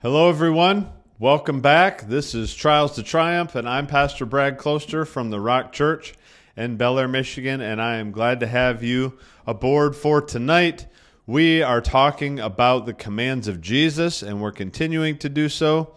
Hello, everyone. Welcome back. This is Trials to Triumph, and I'm Pastor Brad Closter from the Rock Church in Bel Air, Michigan, and I am glad to have you aboard for tonight. We are talking about the commands of Jesus, and we're continuing to do so.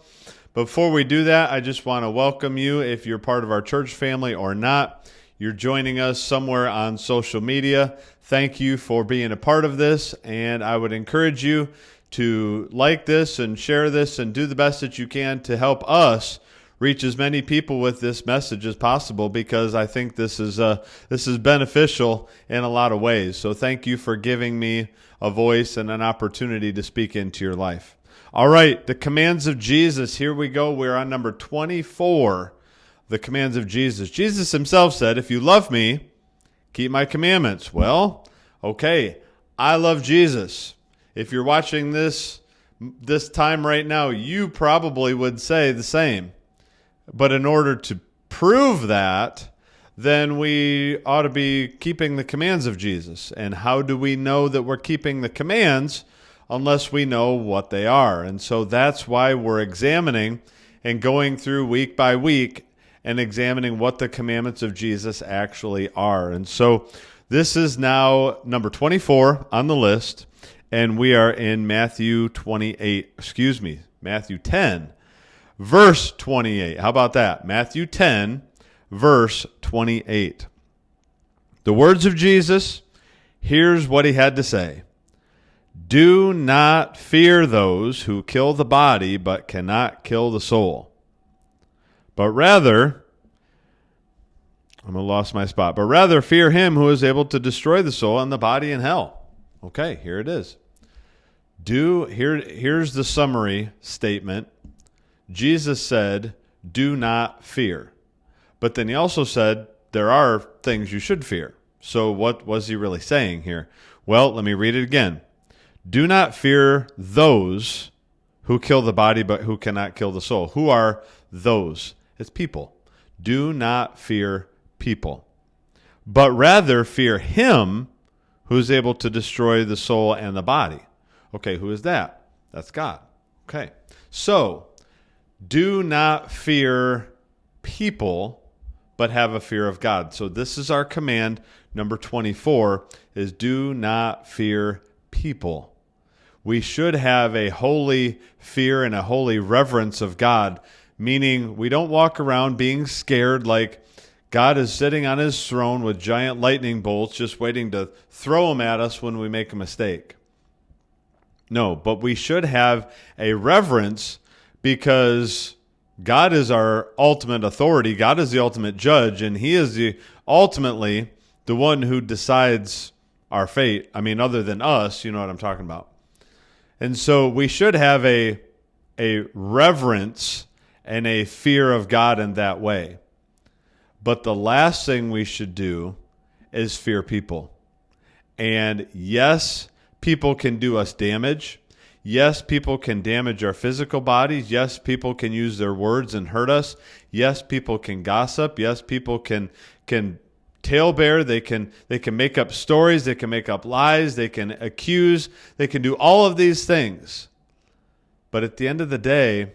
Before we do that, I just want to welcome you if you're part of our church family or not. You're joining us somewhere on social media. Thank you for being a part of this, and I would encourage you to like this and share this and do the best that you can to help us reach as many people with this message as possible, because I think this is beneficial in a lot of ways. So thank you for giving me a voice and an opportunity to speak into your life. All right, the commands of Jesus. Here we go. We're on number 24, the commands of Jesus. Jesus himself said, "If you love me, keep my commandments." Well, okay, I love Jesus. If you're watching this time right now, you probably would say the same. But in order to prove that, then we ought to be keeping the commands of Jesus. And how do we know that we're keeping the commands unless we know what they are? And so that's why we're examining and going through week by week and examining what the commandments of Jesus actually are. And so this is now number 24 on the list. And we are in Matthew 10, verse 28. How about that? Matthew 10, verse 28. The words of Jesus, here's what he had to say. "Do not fear those who kill the body but cannot kill the soul. But rather," I'm going to lose my spot, "but rather fear him who is able to destroy the soul and the body in hell." Okay, here it is. Here's the summary statement. Jesus said, "Do not fear." But then he also said, there are things you should fear. So what was he really saying here? Well, let me read it again. "Do not fear those who kill the body but who cannot kill the soul." Who are those? It's people. Do not fear people, but rather fear him who is able to destroy the soul and the body. Okay, who is that? That's God. Okay, so do not fear people, but have a fear of God. So this is our command, number 24, is do not fear people. We should have a holy fear and a holy reverence of God, meaning we don't walk around being scared like God is sitting on his throne with giant lightning bolts just waiting to throw them at us when we make a mistake. No, but we should have a reverence because God is our ultimate authority. God is the ultimate judge, and he is ultimately the one who decides our fate. I mean, other than us, you know what I'm talking about. And so we should have a reverence and a fear of God in that way. But the last thing we should do is fear people. And yes, people can do us damage. Yes, people can damage our physical bodies. Yes, people can use their words and hurt us. Yes, people can gossip. Yes, people can talebear. They can make up stories. They can make up lies. They can accuse. They can do all of these things. But at the end of the day,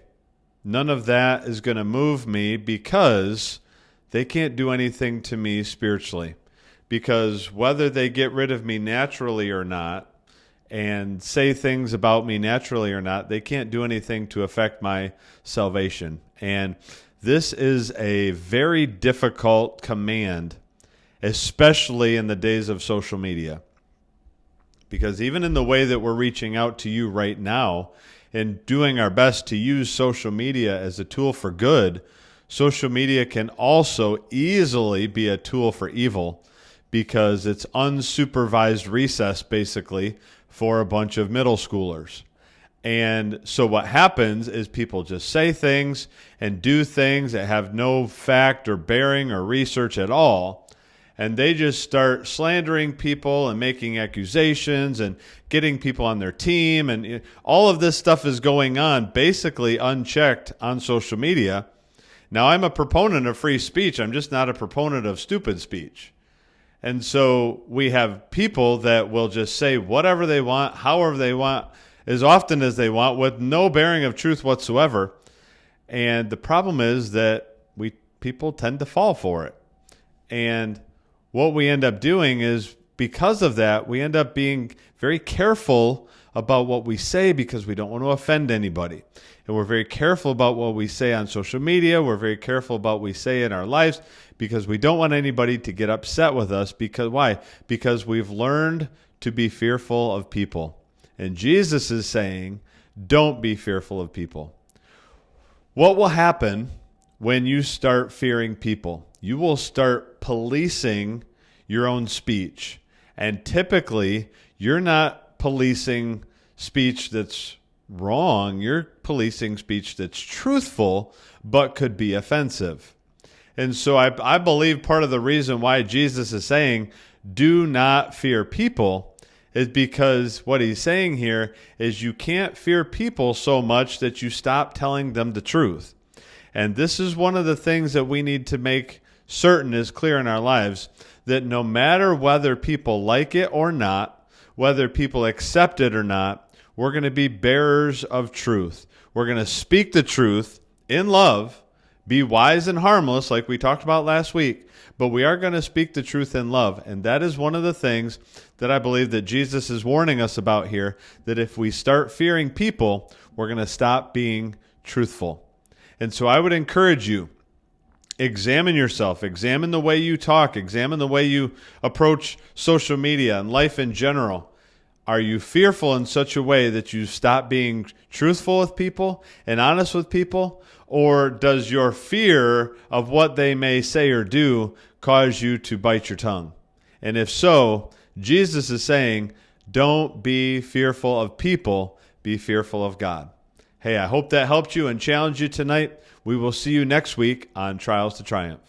none of that is going to move me because they can't do anything to me spiritually. Because whether they get rid of me naturally or not and say things about me naturally or not, they can't do anything to affect my salvation. And this is a very difficult command, especially in the days of social media. Because even in the way that we're reaching out to you right now and doing our best to use social media as a tool for good, social media can also easily be a tool for evil because it's unsupervised recess, basically, for a bunch of middle schoolers. And so what happens is people just say things and do things that have no fact or bearing or research at all. And they just start slandering people and making accusations and getting people on their team. And all of this stuff is going on basically unchecked on social media. Now, I'm a proponent of free speech. I'm just not a proponent of stupid speech. And so we have people that will just say whatever they want, however they want, as often as they want with no bearing of truth whatsoever. And the problem is that people tend to fall for it. And what we end up doing is, because of that, we end up being very careful about what we say because we don't want to offend anybody. And we're very careful about what we say on social media. We're very careful about what we say in our lives because we don't want anybody to get upset with us. Because why? Because we've learned to be fearful of people. And Jesus is saying, don't be fearful of people. What will happen when you start fearing people? You will start policing your own speech. And typically, you're not policing speech that's wrong. You're policing speech that's truthful, but could be offensive. And so I believe part of the reason why Jesus is saying, do not fear people, is because what he's saying here is you can't fear people so much that you stop telling them the truth. And this is one of the things that we need to make certain is clear in our lives, that no matter whether people like it or not, whether people accept it or not, we're going to be bearers of truth. We're going to speak the truth in love, be wise and harmless like we talked about last week, but we are going to speak the truth in love. And that is one of the things that I believe that Jesus is warning us about here, that if we start fearing people, we're going to stop being truthful. And so I would encourage you, examine yourself, examine the way you talk, examine the way you approach social media and life in general. Are you fearful in such a way that you stop being truthful with people and honest with people? Or does your fear of what they may say or do cause you to bite your tongue? And if so, Jesus is saying, don't be fearful of people, be fearful of God. Hey, I hope that helped you and challenged you tonight. We will see you next week on Trials to Triumph.